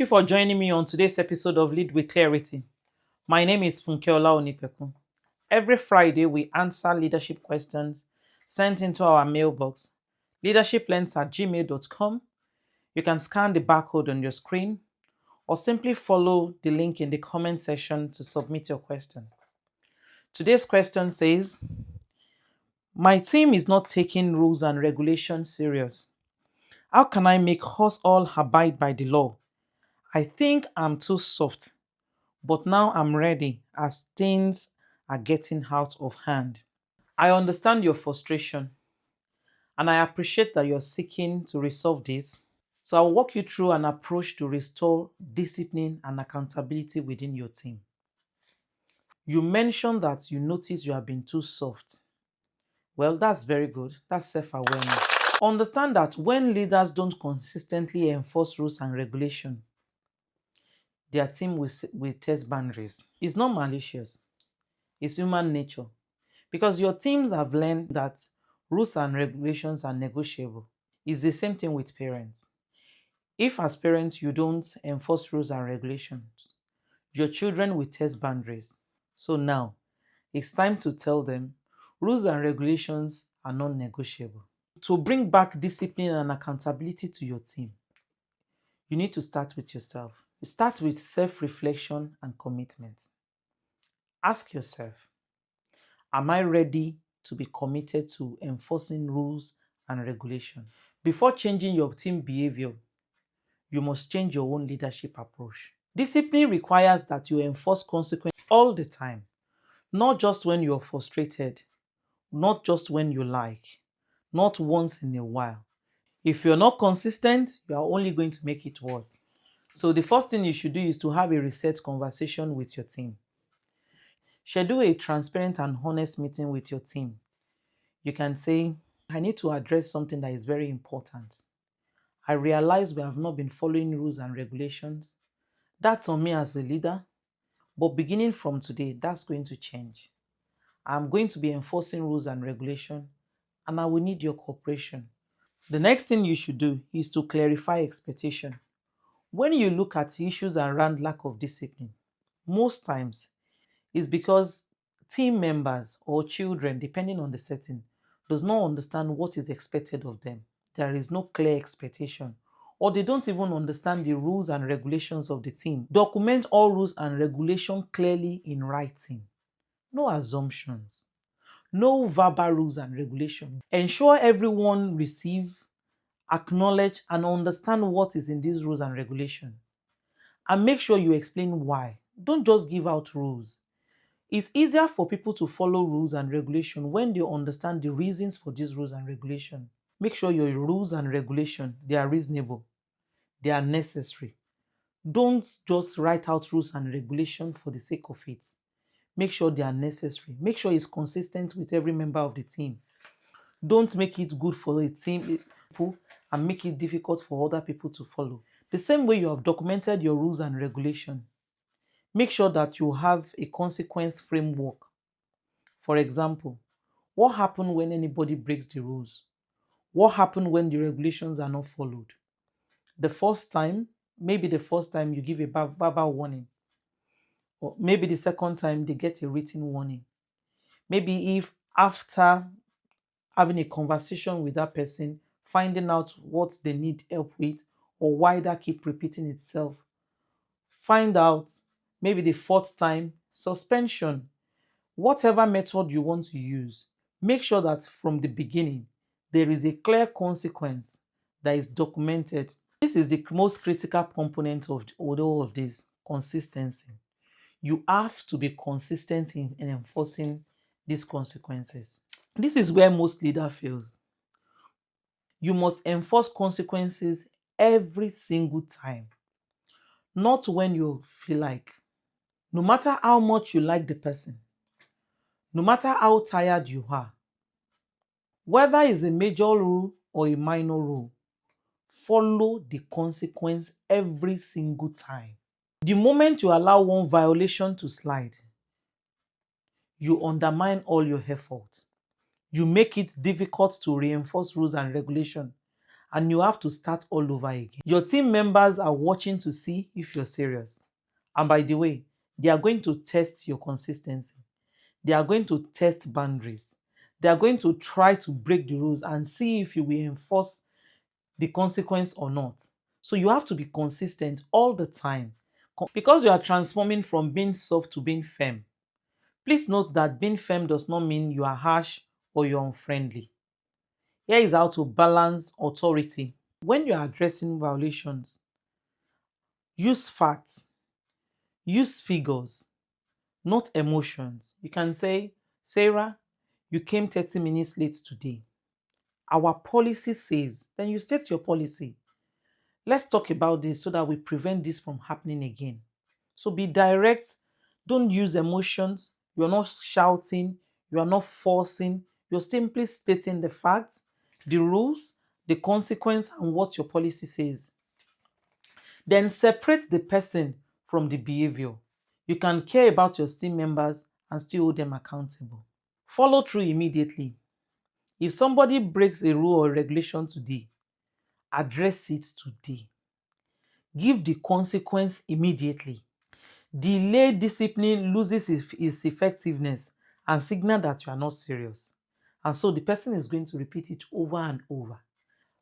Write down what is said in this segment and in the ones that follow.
you for joining me on today's episode of Lead with Clarity. My name is Funkeola Onipeku. Every Friday, we answer leadership questions sent into our mailbox, leadershiplens@gmail.com. You can scan the barcode on your screen or simply follow the link in the comment section to submit your question. Today's question says, my team is not taking rules and regulations serious. How can I make us all abide by the law? I think I'm too soft, but now I'm ready as things are getting out of hand. I understand your frustration and I appreciate that you're seeking to resolve this. So I'll walk you through an approach to restore discipline and accountability within your team. You mentioned that you notice you have been too soft. Well, that's very good. That's self-awareness. Understand that when leaders don't consistently enforce rules and regulations, their team will test boundaries. It's not malicious. It's human nature. Because your teams have learned that rules and regulations are negotiable. It's the same thing with parents. If as parents you don't enforce rules and regulations, your children will test boundaries. So now, it's time to tell them rules and regulations are non-negotiable. To bring back discipline and accountability to your team, you need to start with yourself. You start with self-reflection and commitment. Ask yourself, am I ready to be committed to enforcing rules and regulations? Before changing your team behavior, you must change your own leadership approach. Discipline requires that you enforce consequences all the time, not just when you're frustrated, not just when you like, not once in a while. If you're not consistent, you are only going to make it worse. So the first thing you should do is to have a reset conversation with your team. Schedule a transparent and honest meeting with your team. You can say, I need to address something that is very important. I realize we have not been following rules and regulations. That's on me as a leader. But beginning from today, that's going to change. I'm going to be enforcing rules and regulations, and I will need your cooperation. The next thing you should do is to clarify expectation. When you look at issues around lack of discipline, most times it's because team members or children, depending on the setting, does not understand what is expected of them. There is no clear expectation, or they don't even understand the rules and regulations of the team. Document all rules and regulations clearly in writing. No assumptions. No verbal rules and regulations. Ensure everyone receive, acknowledge, and understand what is in these rules and regulations. And make sure you explain why. Don't just give out rules. It's easier for people to follow rules and regulations when they understand the reasons for these rules and regulations. Make sure your rules and regulations, they are reasonable, they are necessary. Don't just write out rules and regulations for the sake of it. Make sure they are necessary. Make sure it's consistent with every member of the team. Don't make it good for a team and make it difficult for other people to follow. The same way you have documented your rules and regulations, make sure that you have a consequence framework. For example, what happens when anybody breaks the rules? What happens when the regulations are not followed? Maybe the first time you give a verbal warning, or maybe the second time they get a written warning. Maybe if after having a conversation with that person, finding out what they need help with or why that keep repeating itself, find out maybe the fourth time, suspension. Whatever method you want to use, make sure that from the beginning there is a clear consequence that is documented. This is the most critical component of all of this: consistency. You have to be consistent in enforcing these consequences. This is where most leader fails. You must enforce consequences every single time, not when you feel like. No matter how much you like the person, no matter how tired you are, whether it's a major rule or a minor rule, follow the consequence every single time. The moment you allow one violation to slide, you undermine all your effort. You make it difficult to reinforce rules and regulations. and you have to start all over again. Your team members are watching to see if you're serious. And by the way, they are going to test your consistency. They are going to test boundaries. They are going to try to break the rules and see if you will enforce the consequence or not. So you have to be consistent all the time because you are transforming from being soft to being firm. Please note that being firm does not mean you are harsh or you're unfriendly. Here is how to balance authority. When you're addressing violations, use facts, use figures, not emotions. You can say, Sarah, you came 30 minutes late today. Our policy says, then you state your policy. Let's talk about this so that we prevent this from happening again. So be direct. Don't use emotions. You're not shouting. You are not forcing. You're simply stating the facts, the rules, the consequence, and what your policy says. Then separate the person from the behavior. You can care about your team members and still hold them accountable. Follow through immediately. If somebody breaks a rule or regulation today, address it today. Give the consequence immediately. Delayed discipline loses its effectiveness and signal that you are not serious. And so the person is going to repeat it over and over.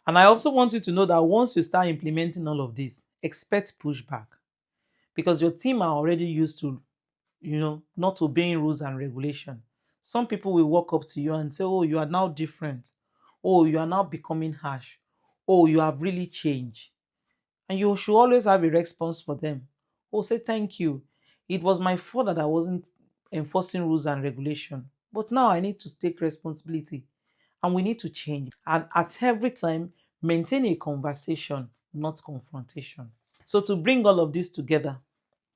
And I also want you to know that once you start implementing all of this, expect pushback because your team are already used to, not obeying rules and regulation. Some people will walk up to you and say, "Oh, you are now different. Oh, you are now becoming harsh. Oh, you have really changed." And you should always have a response for them. Oh, say thank you. It was my fault that I wasn't enforcing rules and regulation. But now I need to take responsibility and we need to change. And at every time, maintain a conversation, not confrontation. So to bring all of this together,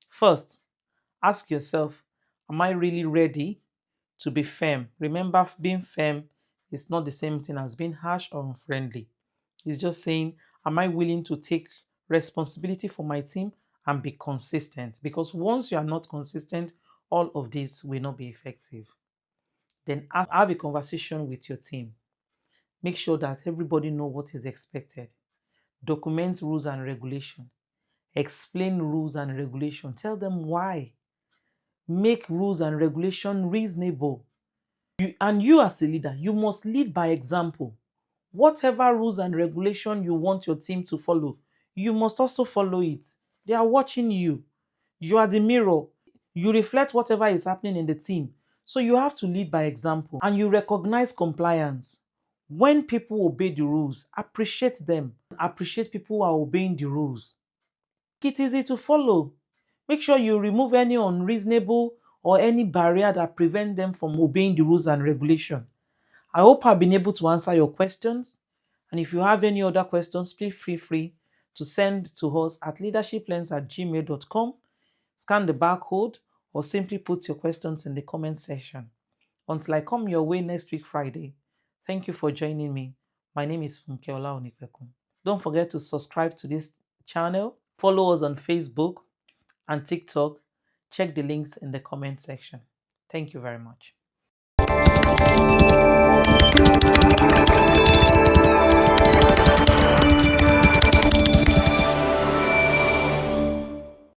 first, ask yourself, am I really ready to be firm? Remember, being firm is not the same thing as being harsh or unfriendly. It's just saying, am I willing to take responsibility for my team and be consistent? Because once you are not consistent, all of this will not be effective. Then have a conversation with your team. Make sure that everybody know what is expected. Document rules and regulation. Explain rules and regulation. Tell them why. Make rules and regulation reasonable. You as a leader, you must lead by example. Whatever rules and regulation you want your team to follow, you must also follow it. They are watching you. You are the mirror. You reflect whatever is happening in the team. So you have to lead by example and you recognize compliance. When people obey the rules, appreciate them. Appreciate people who are obeying the rules. Make it easy to follow. Make sure you remove any unreasonable or any barrier that prevent them from obeying the rules and regulation. I hope I've been able to answer your questions. And if you have any other questions, please feel free to send to us at leadershiplens@gmail.com, scan the barcode, or simply put your questions in the comment section. Until I come your way next week, Friday, thank you for joining me. My name is Funkeola Onikpekun. Don't forget to subscribe to this channel, follow us on Facebook and TikTok. Check the links in the comment section. Thank you very much.